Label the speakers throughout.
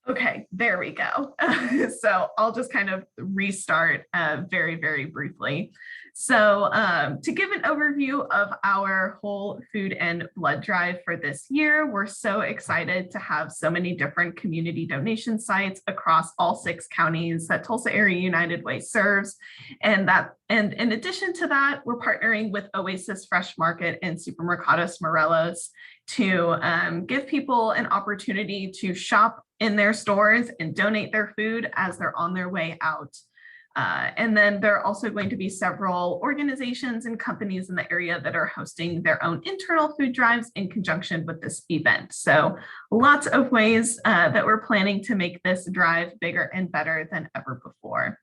Speaker 1: Okay, there we go. So I'll just kind of restart very, very briefly. So to give an overview of our whole food and blood drive for this year, we're so excited to have so many different community donation sites across all 6 counties that Tulsa Area United Way serves. And in addition to that, we're partnering with Oasis Fresh Market and Supermercados Morelos to give people an opportunity to shop in their stores and donate their food as they're on their way out. And then there are also going to be several organizations and companies in the area that are hosting their own internal food drives in conjunction with this event. So lots of ways that we're planning to make this drive bigger and better than ever before.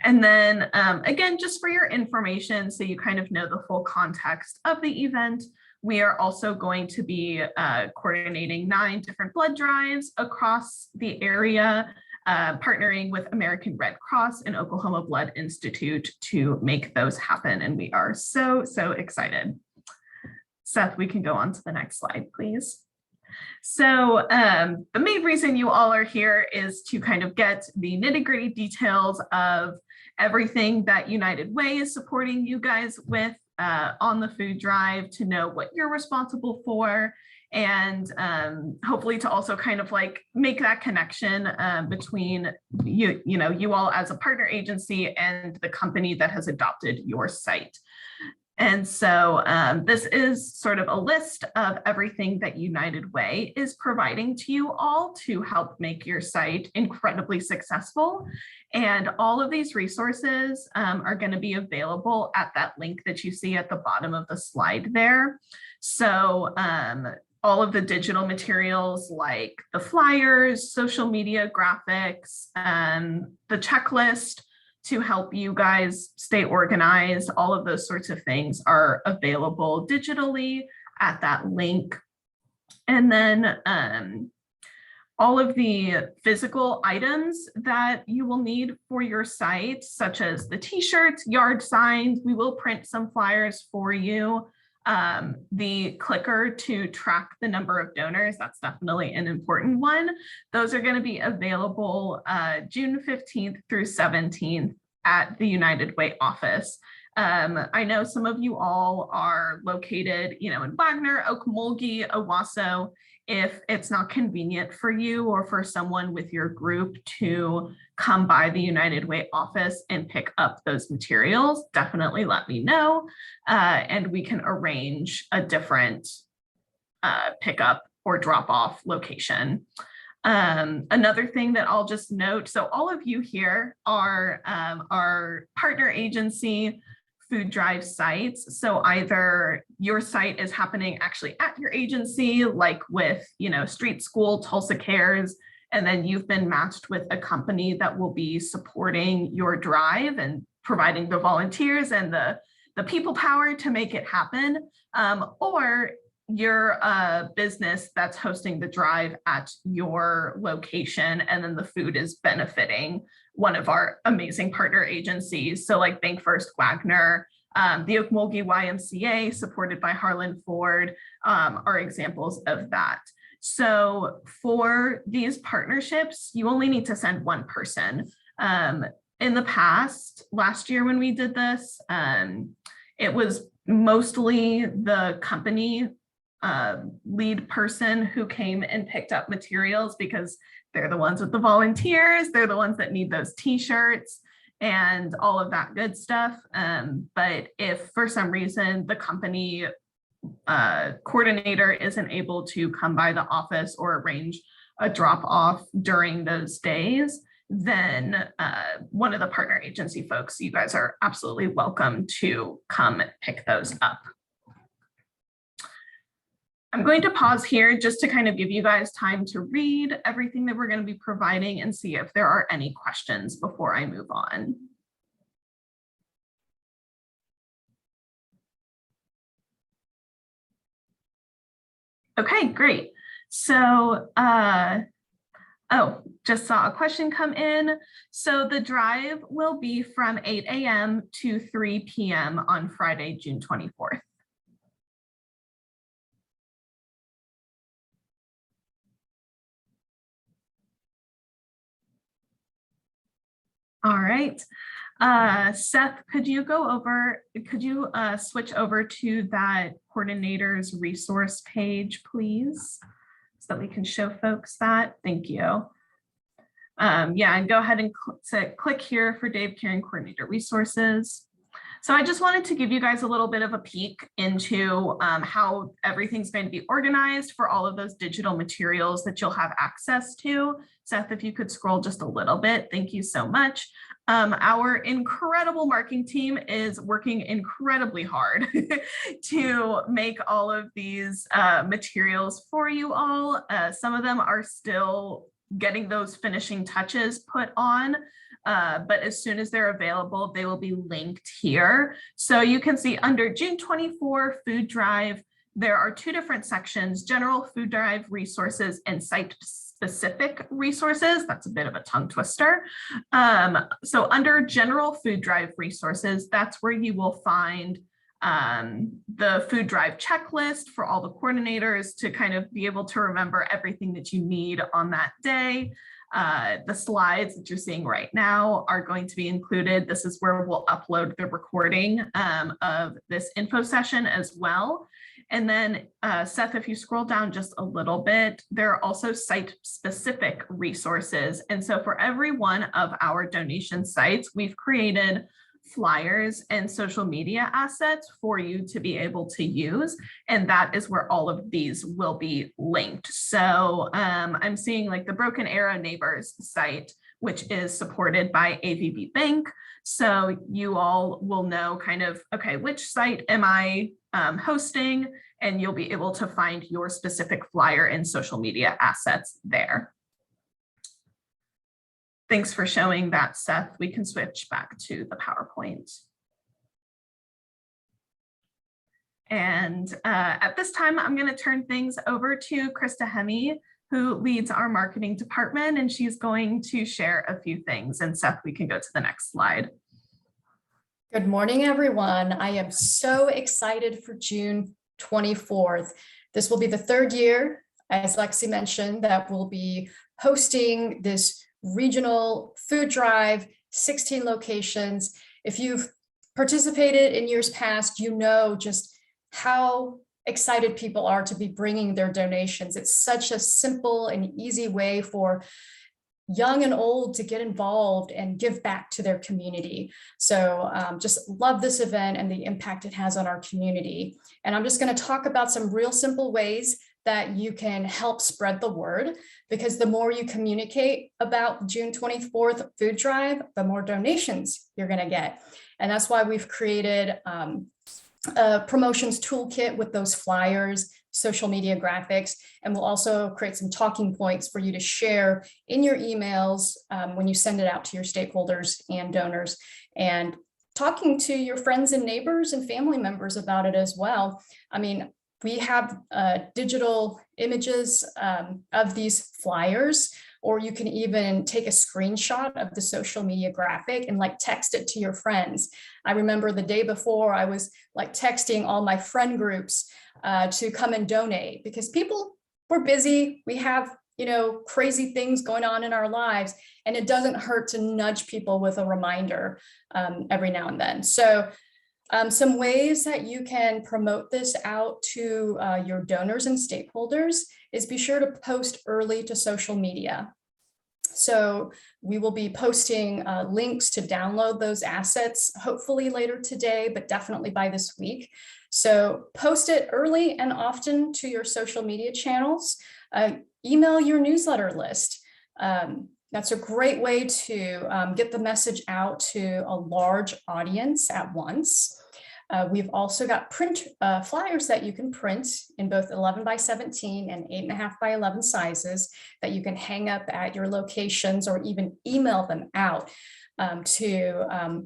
Speaker 1: And then again, just for your information, so you kind of know the full context of the event, we are also going to be coordinating 9 different blood drives across the area, partnering with American Red Cross and Oklahoma Blood Institute to make those happen. And we are so, so excited. Seth, we can go on to the next slide, please. So the main reason you all are here is to kind of get the nitty-gritty details of everything that United Way is supporting you guys with on the food drive, to know what you're responsible for, and hopefully to also kind of like make that connection between you all as a partner agency and the company that has adopted your site. And so this is sort of a list of everything that United Way is providing to you all to help make your site incredibly successful. And all of these resources are going to be available at that link that you see at the bottom of the slide there. So all of the digital materials like the flyers, social media graphics, the checklist, to help you guys stay organized, all of those sorts of things are available digitally at that link. And then all of the physical items that you will need for your site, such as the t-shirts, yard signs, we will print some flyers for you. The clicker to track the number of donors, that's definitely an important one. Those are going to be available June 15th through 17th at the United Way office. I know some of you all are located, in Wagner, Okmulgee, Owasso. If it's not convenient for you or for someone with your group to come by the United Way office and pick up those materials, definitely let me know, and we can arrange a different pickup or drop-off location. Another thing that I'll just note, so all of you here are our partner agency food drive sites. So either your site is happening actually at your agency, like with, Street School, Tulsa Cares, and then you've been matched with a company that will be supporting your drive and providing the volunteers and the people power to make it happen, or you're a business that's hosting the drive at your location, and then the food is benefiting one of our amazing partner agencies. So like Bank First Wagner, the Okmulgee YMCA, supported by Harlan Ford, are examples of that. So for these partnerships, you only need to send one person. In the past, last year when we did this, it was mostly the company lead person who came and picked up materials, because they're the ones with the volunteers, they're the ones that need those t-shirts and all of that good stuff. But if for some reason the company coordinator isn't able to come by the office or arrange a drop off during those days, then one of the partner agency folks, you guys are absolutely welcome to come pick those up. I'm going to pause here just to kind of give you guys time to read everything that we're going to be providing and see if there are any questions before I move on. Okay, great. So, just saw a question come in. So the drive will be from 8 a.m. to 3 p.m. on Friday, June 24th. All right. Seth, could you switch over to that coordinator's resource page, please? So that we can show folks that. Thank you. Yeah, and go ahead and click here for Dave Keuring Coordinator Resources. So I just wanted to give you guys a little bit of a peek into how everything's going to be organized for all of those digital materials that you'll have access to. Seth, if you could scroll just a little bit, thank you so much. Our incredible marketing team is working incredibly hard to make all of these materials for you all. Some of them are still getting those finishing touches put on, but as soon as they're available, they will be linked here. So you can see under June 24 Food Drive, there are two different sections: general food drive resources and site-specific resources. That's a bit of a tongue twister. So under general food drive resources, that's where you will find the food drive checklist for all the coordinators to kind of be able to remember everything that you need on that day. The slides that you're seeing right now are going to be included. This is where we'll upload the recording of this info session as well. And then Seth, if you scroll down just a little bit, there are also site-specific resources. And so for every one of our donation sites, we've created flyers and social media assets for you to be able to use. And that is where all of these will be linked. So I'm seeing like the Broken Arrow Neighbors site, which is supported by AVB Bank. So you all will know kind of, okay, which site am I hosting? And you'll be able to find your specific flyer and social media assets there. Thanks for showing that, Seth. We can switch back to the PowerPoint. And at this time, I'm going to turn things over to Krista Hemme, who leads our marketing department, and she's going to share a few things. And Seth, we can go to the next slide.
Speaker 2: Good morning, everyone. I am so excited for June 24th. This will be the third year, as Lexi mentioned, that we'll be hosting this regional food drive, 16 locations. If you've participated in years past, you know just how excited people are to be bringing their donations. It's such a simple and easy way for young and old to get involved and give back to their community. So just love this event and the impact it has on our community. And I'm just going to talk about some real simple ways that you can help spread the word, because the more you communicate about June 24th food drive, the more donations you're going to get. And that's why we've created a promotions toolkit with those flyers, social media graphics, and we'll also create some talking points for you to share in your emails when you send it out to your stakeholders and donors, and talking to your friends and neighbors and family members about it as well. I mean, we have digital images of these flyers, or you can even take a screenshot of the social media graphic and like text it to your friends. I remember the day before I was like texting all my friend groups to come and donate, because people were busy. We have, you know, crazy things going on in our lives, and it doesn't hurt to nudge people with a reminder every now and then. So some ways that you can promote this out to your donors and stakeholders is be sure to post early to social media. So we will be posting links to download those assets, hopefully later today, but definitely by this week. So post it early and often to your social media channels. Email your newsletter list. That's a great way to get the message out to a large audience at once. We've also got print flyers that you can print in both 11 by 17 and 8.5 by 11 sizes that you can hang up at your locations, or even email them out to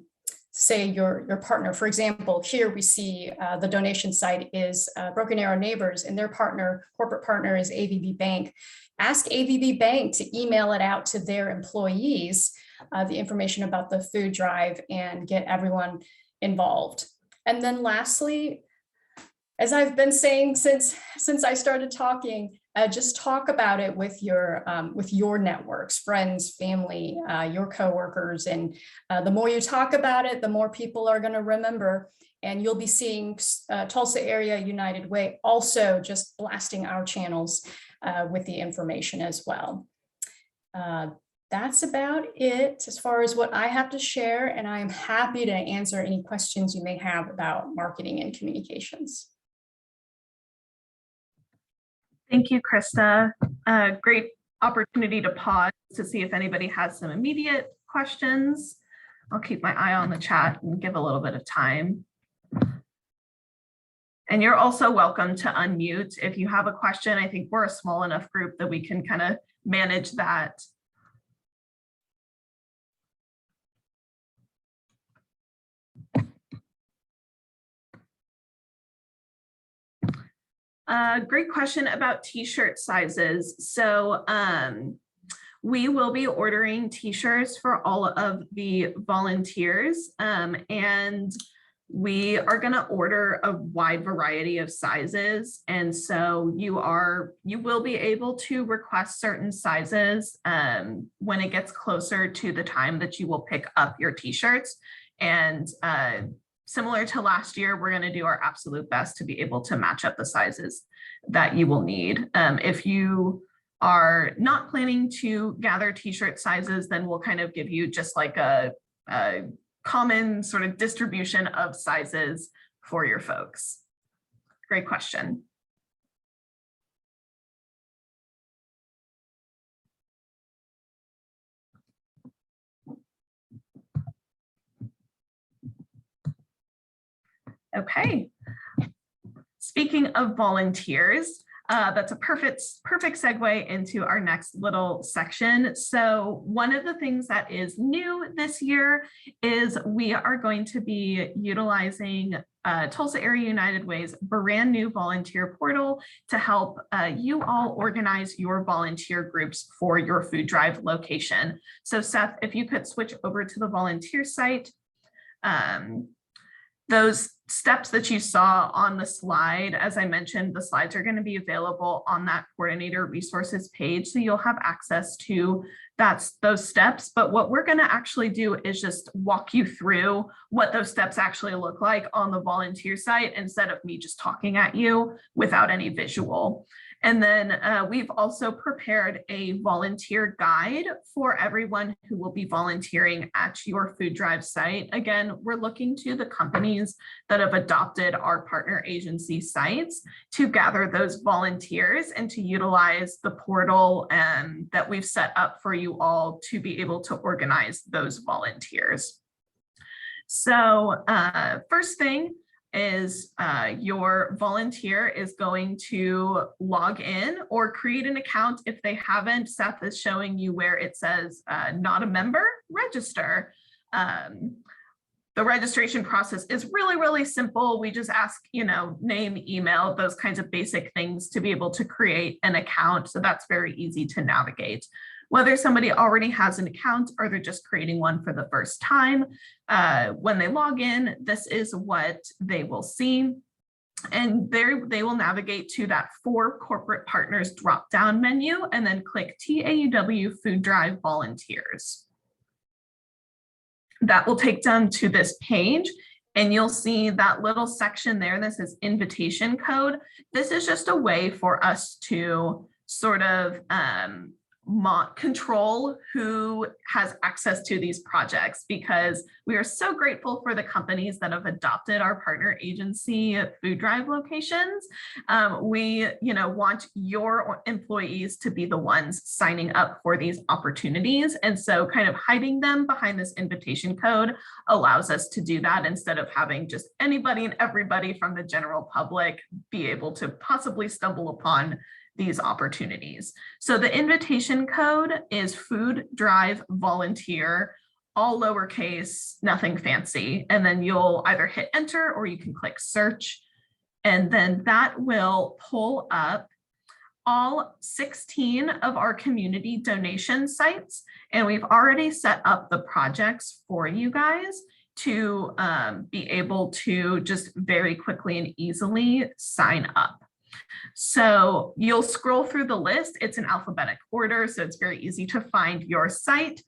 Speaker 2: say your partner. For example, here we see the donation site is Broken Arrow Neighbors, and their corporate partner is AVB Bank. Ask AVB Bank to email it out to their employees, the information about the food drive, and get everyone involved. And then lastly, as I've been saying since I started talking, just talk about it with your networks, friends, family, your coworkers. And the more you talk about it, the more people are going to remember. And you'll be seeing Tulsa Area United Way also just blasting our channels with the information as well. That's about it as far as what I have to share. And I am happy to answer any questions you may have about marketing and communications.
Speaker 1: Thank you, Krista. Great opportunity to pause to see if anybody has some immediate questions. I'll keep my eye on the chat and give a little bit of time. And you're also welcome to unmute if you have a question. I think we're a small enough group that we can kind of manage that. Great question about t-shirt sizes. So we will be ordering t-shirts for all of the volunteers, and we are going to order a wide variety of sizes. And so you will be able to request certain sizes when it gets closer to the time that you will pick up your t-shirts. And similar to last year, we're going to do our absolute best to be able to match up the sizes that you will need. If you are not planning to gather t-shirt sizes, then we'll kind of give you just like a common sort of distribution of sizes for your folks. Great question. Okay. Speaking of volunteers, that's a perfect segue into our next little section. So one of the things that is new this year is we are going to be utilizing Tulsa Area United Way's brand new volunteer portal to help you all organize your volunteer groups for your food drive location. So Seth, if you could switch over to the volunteer site. Those steps that you saw on the slide, as I mentioned, the slides are going to be available on that coordinator resources page. So you'll have access to those steps. But what we're going to actually do is just walk you through what those steps actually look like on the volunteer site instead of me just talking at you without any visual. And then we've also prepared a volunteer guide for everyone who will be volunteering at your food drive site. Again, we're looking to the companies that have adopted our partner agency sites to gather those volunteers and to utilize the portal that we've set up for you all to be able to organize those volunteers. So first thing is your volunteer is going to log in or create an account. If they haven't, Seth is showing you where it says not a member, register. The registration process is really, really simple. We just ask, name, email, those kinds of basic things to be able to create an account. So that's very easy to navigate. Whether somebody already has an account or they're just creating one for the first time, when they log in, this is what they will see. And there they will navigate to that For Corporate Partners drop-down menu and then click TAUW Food Drive Volunteers. That will take them to this page. And you'll see that little section there that says invitation code. This is just a way for us to sort of control who has access to these projects, because we are so grateful for the companies that have adopted our partner agency food drive locations. We want your employees to be the ones signing up for these opportunities. And so kind of hiding them behind this invitation code allows us to do that instead of having just anybody and everybody from the general public be able to possibly stumble upon these opportunities. So the invitation code is Food Drive Volunteer, all lowercase, nothing fancy. And then you'll either hit enter or you can click search. And then that will pull up all 16 of our community donation sites. And we've already set up the projects for you guys to be able to just very quickly and easily sign up. So you'll scroll through the list. It's in alphabetic order, so it's very easy to find your site.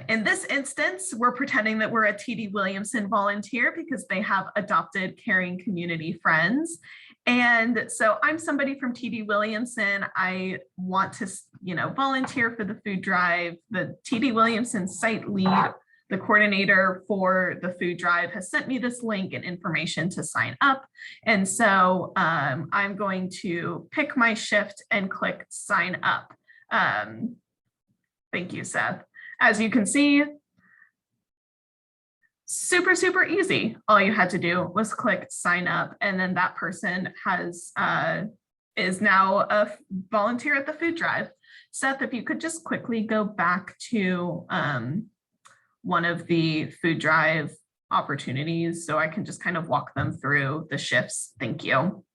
Speaker 1: In this instance, we're pretending that we're a TD Williamson volunteer because they have adopted caring community friends. And so I'm somebody from TD Williamson. I want to, volunteer for the food drive. The TD Williamson site lead, the coordinator for the food drive, has sent me this link and information to sign up. And so I'm going to pick my shift and click sign up. Thank you, Seth. As you can see, super, super easy. All you had to do was click sign up, and then that person is now a volunteer at the food drive. Seth, if you could just quickly go back to one of the food drive opportunities so I can just kind of walk them through the shifts. Thank you.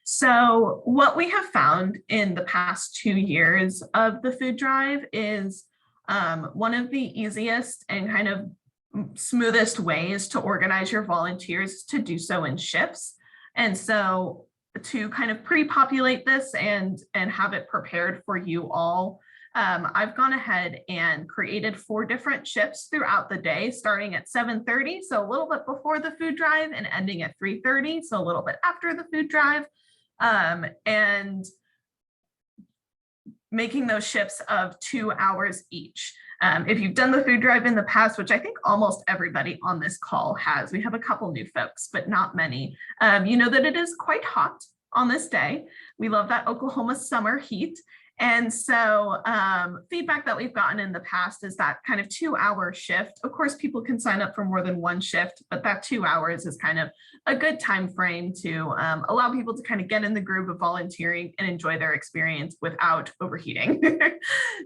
Speaker 1: So what we have found in the past 2 years of the food drive is one of the easiest and kind of smoothest ways to organize your volunteers to do so in shifts. And so to kind of pre-populate this and have it prepared for you all, I've gone ahead and created 4 different shifts throughout the day, starting at 7:30, so a little bit before the food drive, and ending at 3:30, so a little bit after the food drive, and making those shifts of 2 hours each. If you've done the food drive in the past, which I think almost everybody on this call has, we have a couple new folks, but not many, you know that it is quite hot on this day. We love that Oklahoma summer heat. And so feedback that we've gotten in the past is that kind of 2-hour shift. Of course, people can sign up for more than one shift, but that 2 hours is kind of a good time frame to allow people to kind of get in the groove of volunteering and enjoy their experience without overheating.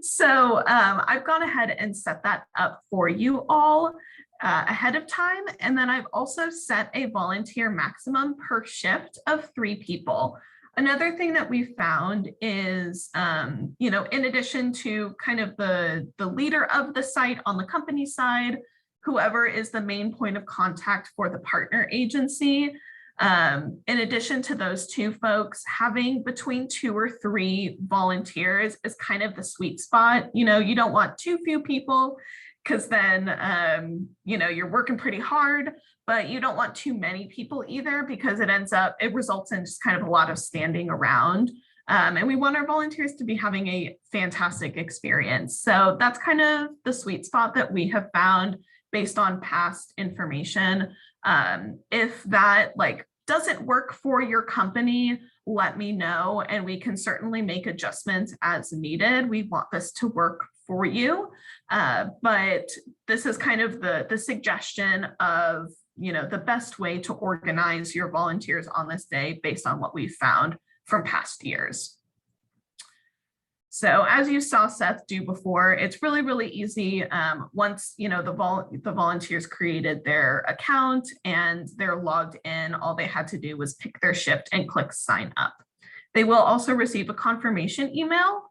Speaker 1: So I've gone ahead and set that up for you all ahead of time. And then I've also set a volunteer maximum per shift of 3 people. Another thing that we found is, in addition to kind of the leader of the site on the company side, whoever is the main point of contact for the partner agency, in addition to those 2 folks, having between 2 or 3 volunteers is kind of the sweet spot. You don't want too few people because then, you're working pretty hard, but you don't want too many people either because it results in just kind of a lot of standing around. And we want our volunteers to be having a fantastic experience. So that's kind of the sweet spot that we have found based on past information. If that doesn't work for your company, let me know and we can certainly make adjustments as needed. We want this to work for you. But this is kind of the suggestion of, the best way to organize your volunteers on this day based on what we've found from past years. So as you saw Seth do before, it's really, really easy. Once, the volunteers created their account and they're logged in, all they had to do was pick their shift and click sign up. They will also receive a confirmation email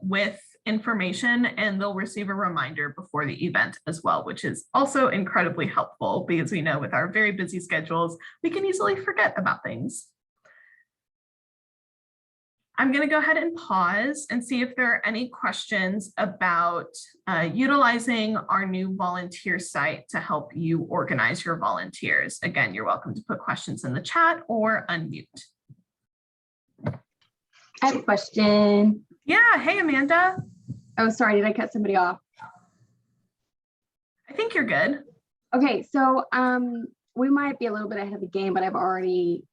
Speaker 1: with information, and they'll receive a reminder before the event as well, which is also incredibly helpful because we know with our very busy schedules, we can easily forget about things. I'm going to go ahead and pause and see if there are any questions about utilizing our new volunteer site to help you organize your volunteers. Again, you're welcome to put questions in the chat or unmute.
Speaker 3: I have a question.
Speaker 1: Yeah. Hey, Amanda.
Speaker 3: Oh, sorry. Did I cut somebody off?
Speaker 1: I think you're good.
Speaker 3: Okay. So we might be a little bit ahead of the game, but I've already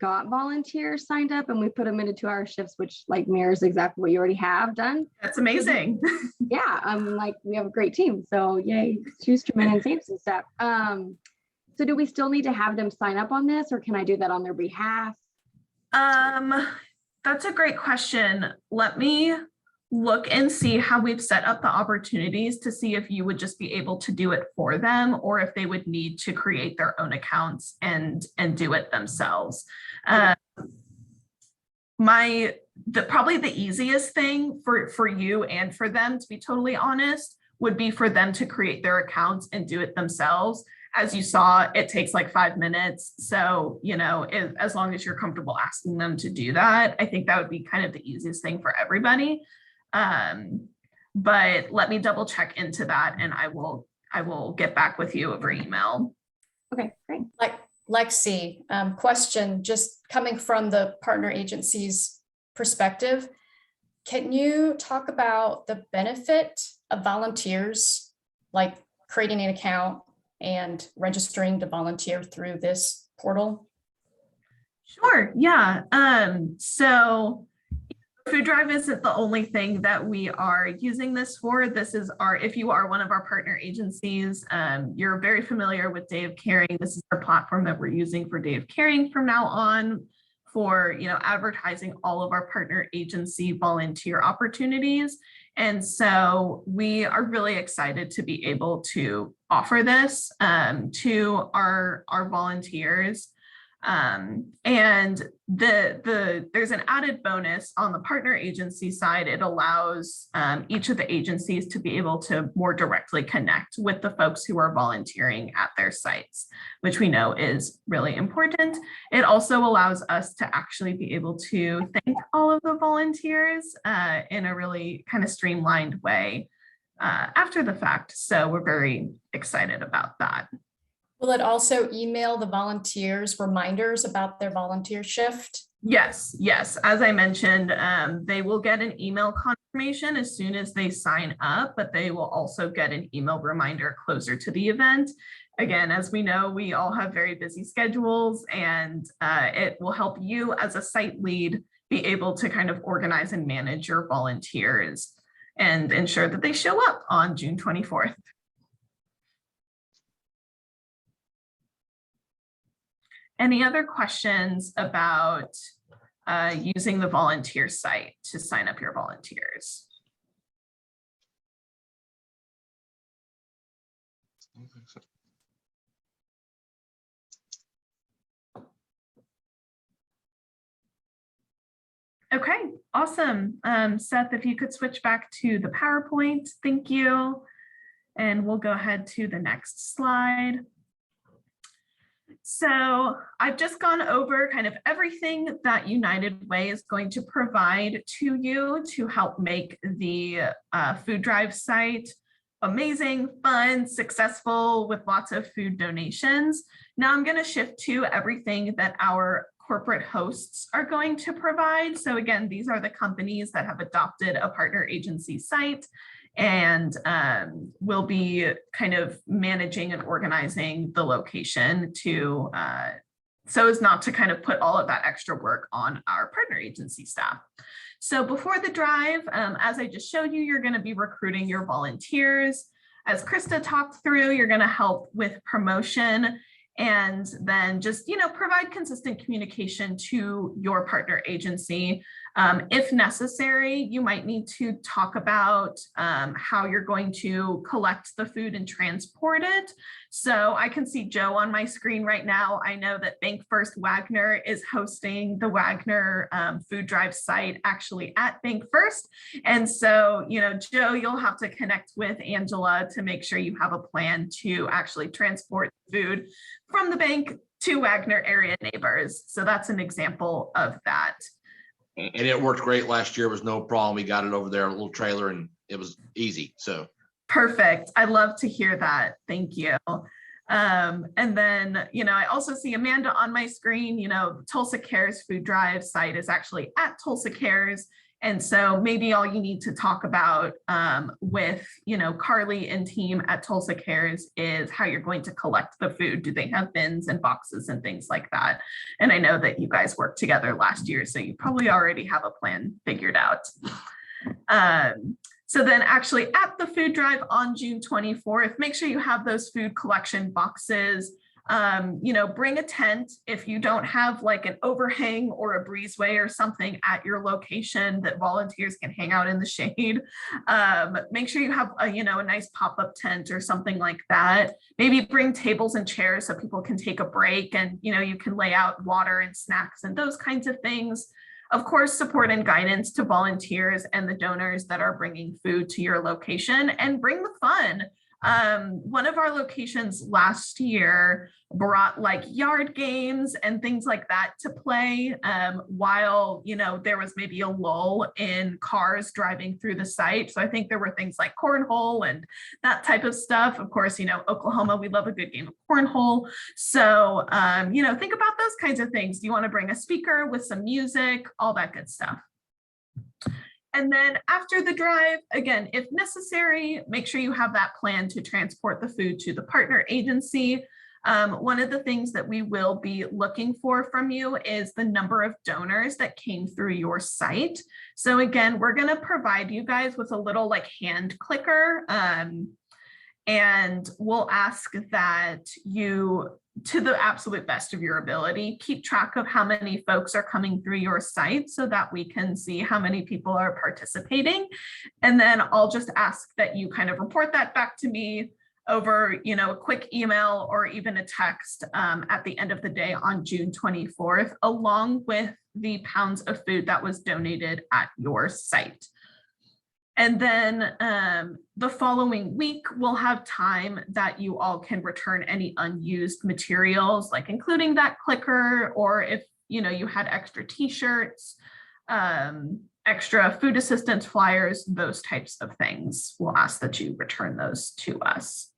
Speaker 3: got volunteers signed up and we put them into 2-hour shifts, which mirrors exactly what you already have done.
Speaker 1: That's amazing.
Speaker 3: Yeah. We have a great team. So yay, Schusterman and Sampson stuff. So do we still need to have them sign up on this or can I do that on their behalf?
Speaker 1: That's a great question. Let me look and see how we've set up the opportunities to see if you would just be able to do it for them or if they would need to create their own accounts and do it themselves. Probably the easiest thing for you and for them, to be totally honest, would be for them to create their accounts and do it themselves. As you saw, it takes like 5 minutes. So, as long as you're comfortable asking them to do that, I think that would be kind of the easiest thing for everybody. But let me double check into that, and I will get back with you over email.
Speaker 3: Okay, great.
Speaker 2: Lexi, question, just coming from the partner agency's perspective, can you talk about the benefit of volunteers, like creating an account and registering to volunteer through this portal?
Speaker 1: Sure, yeah. So Food Drive isn't the only thing that we are using this for. This is if you are one of our partner agencies, you're very familiar with Day of Caring. This is our platform that we're using for Day of Caring from now on for, advertising all of our partner agency volunteer opportunities. And so we are really excited to be able to offer this to our volunteers. And there's an added bonus on the partner agency side. It allows each of the agencies to be able to more directly connect with the folks who are volunteering at their sites, which we know is really important. It also allows us to actually be able to thank all of the volunteers in a really kind of streamlined way after the fact. So we're very excited about that.
Speaker 2: Will it also email the volunteers reminders about their volunteer shift?
Speaker 1: Yes. As I mentioned, they will get an email confirmation as soon as they sign up, but they will also get an email reminder closer to the event. Again, as we know, we all have very busy schedules, and it will help you as a site lead be able to kind of organize and manage your volunteers and ensure that they show up on June 24th. Any other questions about using the volunteer site to sign up your volunteers?
Speaker 4: I don't think so.
Speaker 1: Okay, awesome. Seth, if you could switch back to the PowerPoint, thank you. And we'll go ahead to the next slide. So I've just gone over kind of everything that United Way is going to provide to you to help make the Food Drive site amazing, fun, successful, with lots of food donations. Now I'm going to shift to everything that our corporate hosts are going to provide. So again, these are the companies that have adopted a partner agency site and will be kind of managing and organizing the location to so as not to kind of put all of that extra work on our partner agency staff. So before the drive, as I just showed you, you're going to be recruiting your volunteers. As Krista talked through, you're going to help with promotion and then just, provide consistent communication to your partner agency. If necessary, you might need to talk about how you're going to collect the food and transport it. So I can see Joe on my screen right now. I know that Bank First Wagner is hosting the Wagner Food Drive site actually at Bank First. And so, Joe, you'll have to connect with Angela to make sure you have a plan to actually transport food from the bank to Wagner area neighbors. So that's an example of that.
Speaker 4: And it worked great last year. It was no problem. We got it over there, a little trailer, and it was easy. So
Speaker 1: perfect. I love to hear that. Thank you. And then, I also see Amanda on my screen. Tulsa Cares Food Drive site is actually at Tulsa Cares. And so maybe all you need to talk about with, Carly and team at Tulsa Cares is how you're going to collect the food. Do they have bins and boxes and things like that? And I know that you guys worked together last year, so you probably already have a plan figured out. So then actually at the food drive on June 24th, make sure you have those food collection boxes. Bring a tent if you don't have like an overhang or a breezeway or something at your location that volunteers can hang out in the shade. Make sure you have a nice pop-up tent or something like that. Maybe bring tables and chairs so people can take a break and you can lay out water and snacks and those kinds of things. Of course, support and guidance to volunteers and the donors that are bringing food to your location, and bring the fun. One of our locations last year brought like yard games and things like that to play while, you know, there was maybe a lull in cars driving through the site. So I think there were things like cornhole and that type of stuff. Of course, you know, Oklahoma, we love a good game of cornhole. So, you know, think about those kinds of things. Do you want to bring a speaker with some music, all that good stuff? And then after the drive, again, if necessary, make sure you have that plan to transport the food to the partner agency. One of the things that we will be looking for from you is the number of donors that came through your site. So again, we're going to provide you guys with a little like hand clicker, and we'll ask that you, to the absolute best of your ability, keep track of how many folks are coming through your site so that we can see how many people are participating. And then I'll just ask that you kind of report that back to me over, you know, a quick email or even a text at the end of the day on June 24th, along with the pounds of food that was donated at your site. And then the following week, we'll have time that you all can return any unused materials, like including that clicker, or if you know you had extra t-shirts, extra food assistance flyers, those types of things. We'll ask that you return those to us.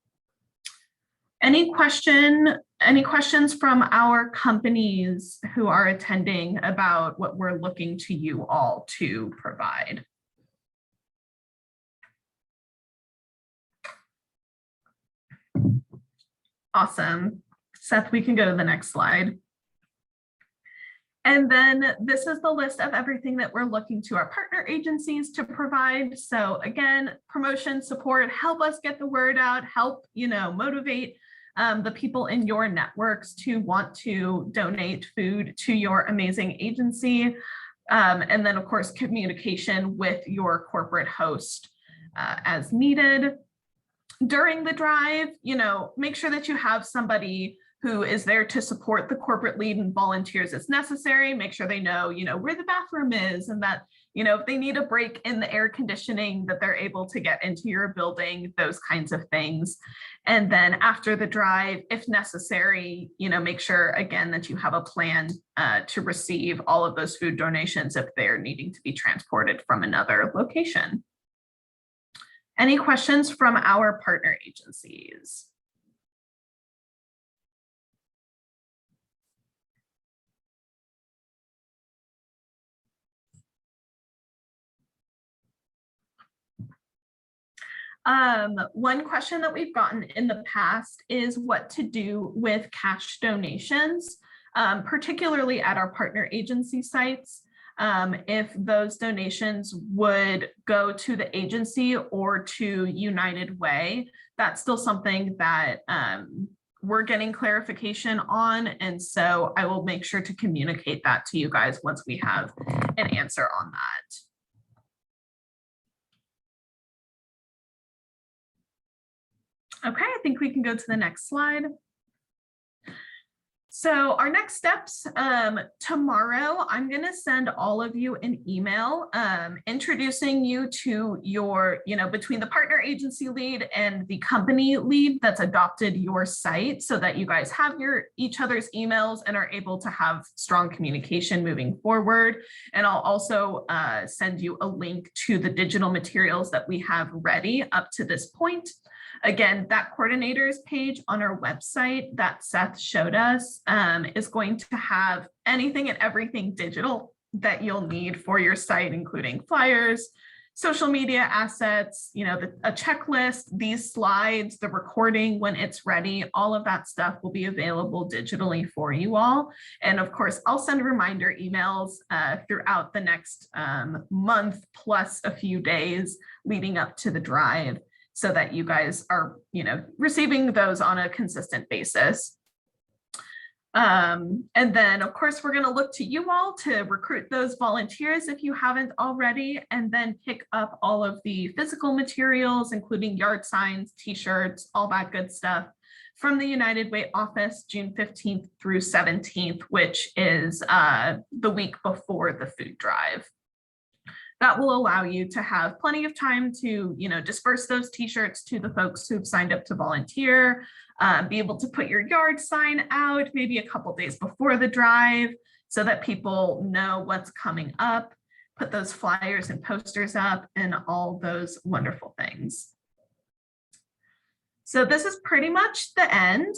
Speaker 1: Any questions from our companies who are attending about what we're looking to you all to provide? Awesome. Seth, we can go to the next slide. And then this is the list of everything that we're looking to our partner agencies to provide. So again, promotion, support, help us get the word out, help, you know, motivate the people in your networks to want to donate food to your amazing agency. And then of course, communication with your corporate host as needed. During the drive, you know, make sure that you have somebody who is there to support the corporate lead and volunteers as necessary. Make sure they know, you know, where the bathroom is, and that, you know, if they need a break in the air conditioning, that they're able to get into your building, those kinds of things. And then after the drive, if necessary, you know, make sure again that you have a plan to receive all of those food donations if they're needing to be transported from another location. Any questions from our partner agencies? One question that we've gotten in the past is what to do with cash donations, particularly at our partner agency sites. If those donations would go to the agency or to United Way, that's still something that we're getting clarification on. And so I will make sure to communicate that to you guys once we have an answer on that. Okay, I think we can go to the next slide. So our next steps, tomorrow, I'm going to send all of you an email introducing you to your, you know, between the partner agency lead and the company lead that's adopted your site, so that you guys have each other's emails and are able to have strong communication moving forward. And I'll also send you a link to the digital materials that we have ready up to this point. Again, that coordinators page on our website that Seth showed us is going to have anything and everything digital that you'll need for your site, including flyers, social media assets, you know, a checklist, these slides, the recording when it's ready, all of that stuff will be available digitally for you all. And of course, I'll send reminder emails throughout the next month plus a few days leading up to the drive, so that you guys are, you know, receiving those on a consistent basis. And then of course, we're gonna look to you all to recruit those volunteers if you haven't already, and then pick up all of the physical materials, including yard signs, t-shirts, all that good stuff from the United Way office, June 15th through 17th, which is the week before the food drive. that will allow you to have plenty of time to, disperse those t-shirts to the folks who've signed up to volunteer, be able to put your yard sign out maybe a couple days before the drive so that people know what's coming up, put those flyers and posters up, and all those wonderful things. So this is pretty much the end.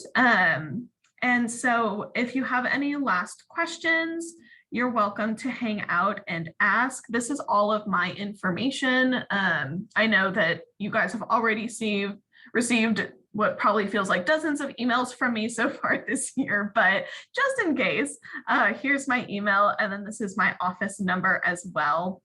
Speaker 1: And so if you have any last questions, you're welcome to hang out and ask. This is all of my information. I know that you guys have already received what probably feels like dozens of emails from me so far this year, but just in case, here's my email, and then this is my office number as well.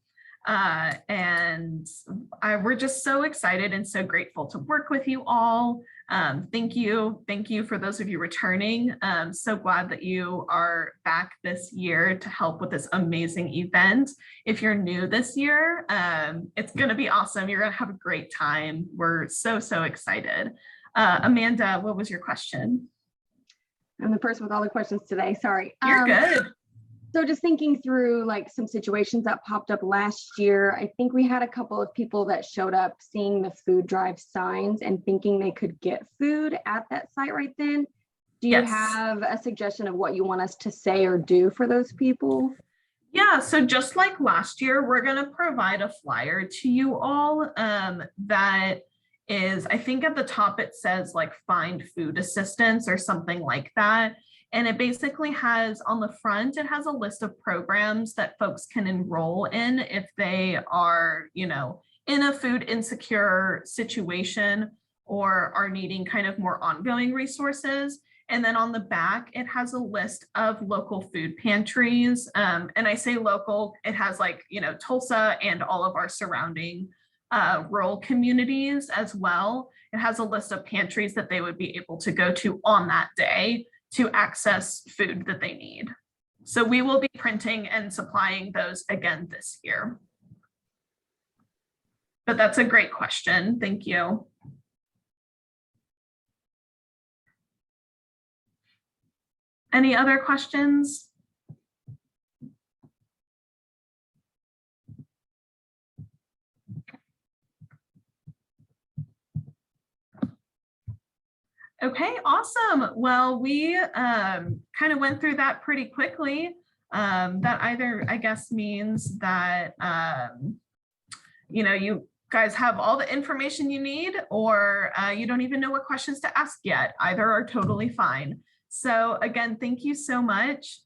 Speaker 1: We're just so excited and so grateful to work with you all. Thank you for those of you returning. So glad that you are back this year to help with this amazing event. If you're new this year, it's going to be awesome. You're going to have a great time. We're so excited. Amanda, what was your question?
Speaker 3: I'm the person with all the questions today. Sorry.
Speaker 1: You're good.
Speaker 3: So just thinking through like some situations that popped up last year, I think we had a couple of people that showed up seeing the food drive signs and thinking they could get food at that site right then. Do you
Speaker 1: Yes.
Speaker 3: have a suggestion of what you want us to say or do for those people?
Speaker 1: Yeah, so just like last year, we're going to provide a flyer to you all that is, I think at the top it says like find food assistance or something like that. And it basically has on the front, it has a list of programs that folks can enroll in if they are, in a food insecure situation or are needing kind of more ongoing resources. And then on the back, it has a list of local food pantries. And I say local, it has like, Tulsa and all of our surrounding rural communities as well. It has a list of pantries that they would be able to go to on that day to access food that they need. So we will be printing and supplying those again this year. But that's a great question. Thank you. Any other questions? Okay, awesome. Well, we kind of went through that pretty quickly. That either, I guess, means that, you guys have all the information you need, or you don't even know what questions to ask yet. Either are totally fine. So again, thank you so much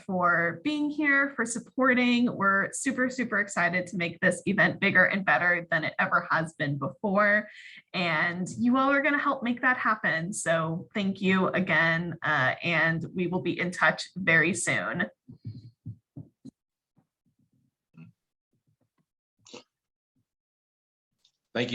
Speaker 1: for being here, for supporting. We're super excited to make this event bigger and better than it ever has been before. And you all are going to help make that happen. So thank you again, and we will be in touch very soon.